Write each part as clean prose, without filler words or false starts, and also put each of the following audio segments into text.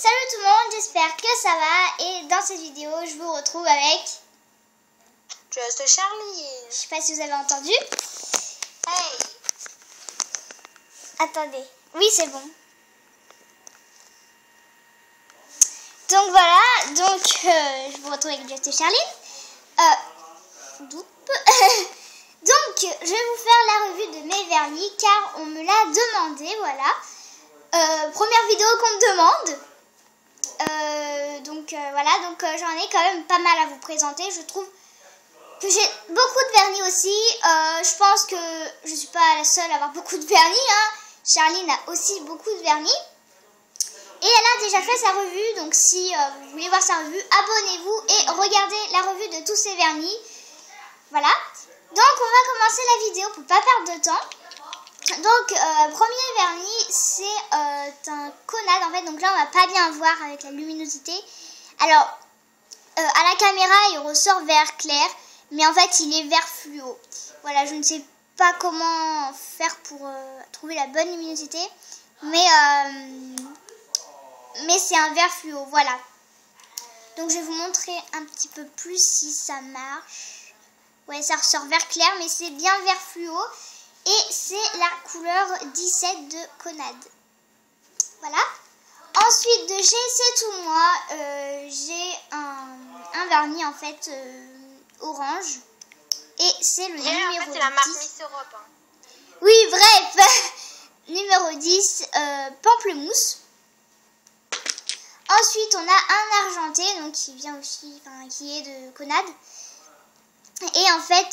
Salut tout le monde, j'espère que ça va et dans cette vidéo je vous retrouve avec Just Charlie. Je sais pas si vous avez entendu. Hey. Attendez, oui c'est bon. Donc voilà, je vous retrouve avec Just Charlie. Donc je vais vous faire la revue de mes vernis car on me l'a demandé, voilà. Première vidéo qu'on me demande. Voilà, j'en ai quand même pas mal à vous présenter. Je trouve que j'ai beaucoup de vernis aussi. Je pense que je suis pas la seule à avoir beaucoup de vernis, hein. Charline a aussi beaucoup de vernis. Et elle a déjà fait sa revue, donc si vous voulez voir sa revue, abonnez-vous et regardez la revue de tous ces vernis. Voilà. Donc on va commencer la vidéo pour pas perdre de temps. Donc premier vernis, c'est un Conad en fait, donc là on va pas bien voir avec la luminosité. Alors à la caméra il ressort vert clair, mais en fait il est vert fluo. Voilà, je ne sais pas comment faire pour trouver la bonne luminosité, mais c'est un vert fluo, voilà. Donc je vais vous montrer un petit peu plus si ça marche. Ouais, ça ressort vert clair, mais c'est bien vert fluo. Et c'est la couleur 17 de Conad. Voilà. Ensuite, de chez C'est Tout Moi, j'ai un vernis en fait orange. Et c'est le numéro en fait, c'est la marque Miss Europe. Hein. Oui, bref. Numéro 10, pamplemousse. Ensuite, on a un argenté, donc qui vient aussi, qui est de Conad. Et en fait,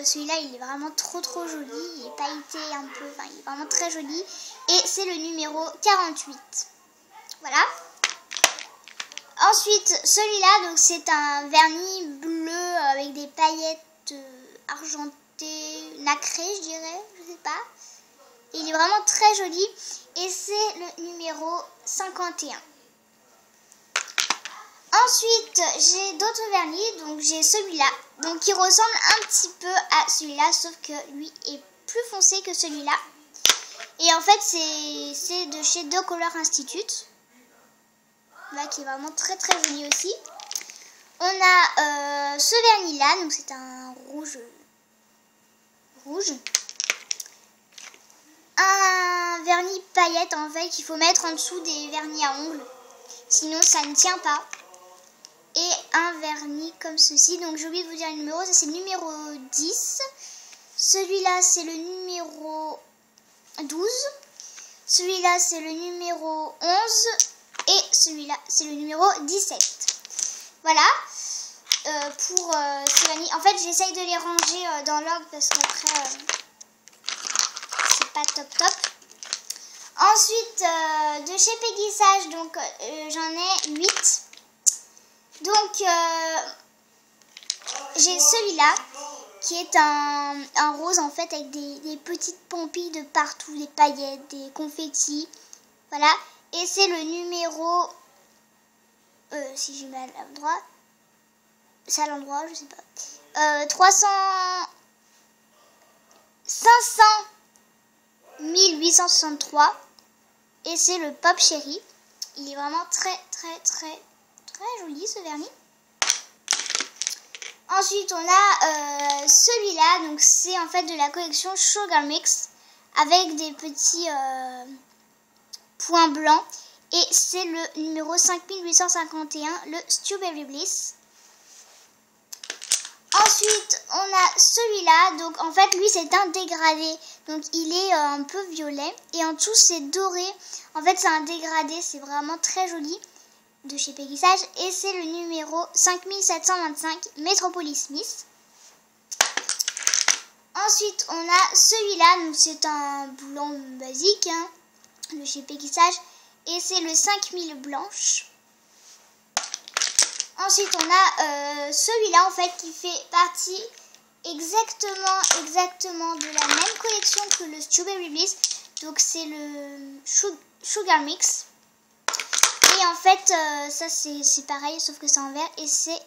celui-là, il est vraiment trop joli. Il est pailleté un peu, il est vraiment très joli. Et c'est le numéro 48. Voilà. Ensuite, celui-là, donc c'est un vernis bleu avec des paillettes argentées, nacrées, je dirais, je sais pas. Et il est vraiment très joli. Et c'est le numéro 51. Ensuite, j'ai d'autres vernis, donc j'ai celui-là, donc qui ressemble un petit peu à celui-là, sauf que lui est plus foncé que celui-là. Et en fait, c'est de chez The Color Institute, là, qui est vraiment très joli aussi. On a ce vernis-là, donc c'est un rouge. Un vernis paillette, en fait, qu'il faut mettre en dessous des vernis à ongles, sinon ça ne tient pas. Et un vernis comme ceci. Donc j'ai oublié de vous dire le numéro. Ça c'est le numéro 10. Celui-là c'est le numéro 12. Celui-là c'est le numéro 11. Et celui-là c'est le numéro 17. Voilà. Pour ces vernis. En fait j'essaye de les ranger dans l'ordre parce qu'après c'est pas top. Ensuite de chez Peggy Sage, donc j'en ai 8. Donc, j'ai celui-là, qui est un rose, en fait, avec des petites pompilles de partout, des paillettes, des confettis, voilà. Et c'est le numéro, si je mets à l'endroit, c'est à l'endroit, je sais pas, 500 1863, et c'est le Pop Cherry. Il est vraiment très joli ce vernis. Ensuite on a celui-là, donc c'est en fait de la collection Sugar Mix avec des petits points blancs et c'est le numéro 5851, le Strawberry Bliss. Ensuite on a celui-là, donc en fait lui c'est un dégradé, donc il est un peu violet et en dessous c'est doré. En fait c'est un dégradé, c'est vraiment très joli, de chez Peggy Sage, et c'est le numéro 5725 Metropolis Smith. Ensuite on a celui-là, donc c'est un blanc basique, hein, de chez Peggy Sage, et c'est le 5000 blanche. Ensuite on a celui-là en fait qui fait partie exactement de la même collection que le Strawberry Bliss, donc c'est le Sugar Mix. Et en fait, ça c'est pareil, sauf que c'est en vert. Et c'est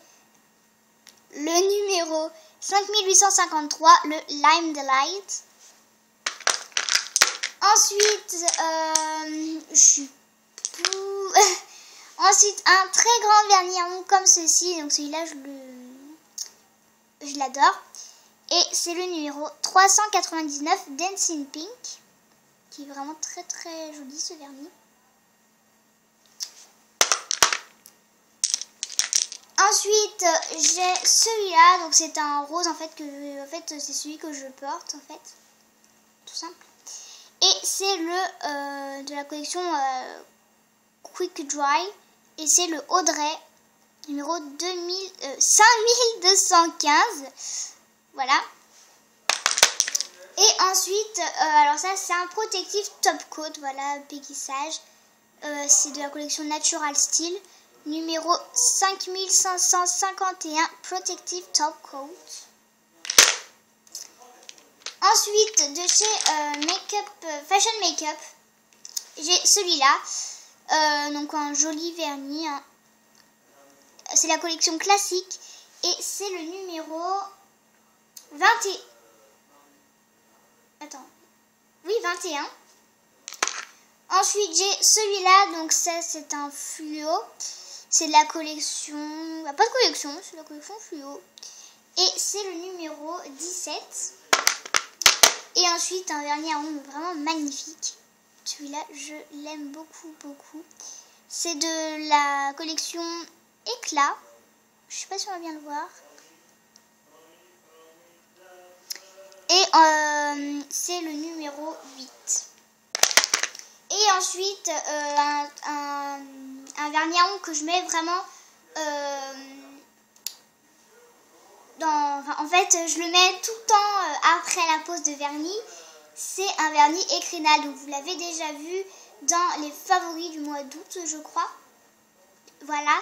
le numéro 5853, le Lime Delight. Ensuite, Ensuite, un très grand vernis à ongles comme ceci. Donc celui-là, je l'adore. Et c'est le numéro 399 Dancing Pink, qui est vraiment très très joli ce vernis. Ensuite, j'ai celui-là, donc c'est un rose en fait, c'est celui que je porte en fait, tout simple. Et c'est le de la collection Quick Dry, et c'est le Audrey, numéro 5215, voilà. Et ensuite, alors ça c'est un protectif top coat, voilà, Peggy Sage, c'est de la collection Natural Style. Numéro 5551 Protective Top Coat. Ensuite, de chez Fashion Makeup, j'ai celui-là. Donc un joli vernis. Hein. C'est la collection classique. Et c'est le numéro 21. Attends. Oui, 21. Ensuite, j'ai celui-là. Donc ça, c'est un fluo. C'est de la collection... Bah, pas de collection, c'est la collection fluo. Et c'est le numéro 17. Et ensuite, un vernis à ongles vraiment magnifique. Celui-là, je l'aime beaucoup, beaucoup. C'est de la collection Éclat. Je sais pas si on va bien le voir. Et c'est le numéro 8. Et ensuite, un vernis à ongles que je mets vraiment en fait, je le mets tout le temps après la pose de vernis. C'est un vernis Ecrinal. Donc, vous l'avez déjà vu dans les favoris du mois d'août, je crois. Voilà.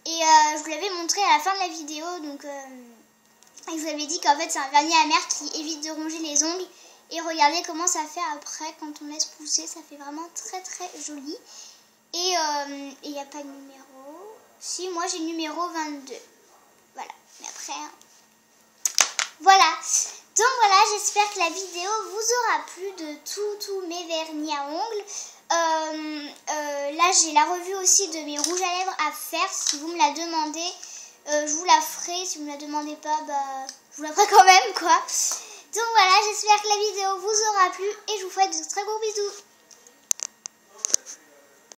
Et je vous l'avais montré à la fin de la vidéo. Donc, je vous avais dit qu'en fait, c'est un vernis amer qui évite de ronger les ongles. Et regardez comment ça fait après quand on laisse pousser. Ça fait vraiment très très joli. Et il n'y a pas de numéro. Si, moi j'ai le numéro 22. Voilà. Mais après... Hein. Voilà. Donc voilà, j'espère que la vidéo vous aura plu de tous mes vernis à ongles. Là, j'ai la revue aussi de mes rouges à lèvres à faire. Si vous me la demandez, je vous la ferai. Si vous ne me la demandez pas, bah, je vous la ferai quand même, quoi. Donc voilà, j'espère que la vidéo vous aura plu et je vous fais de très gros bisous.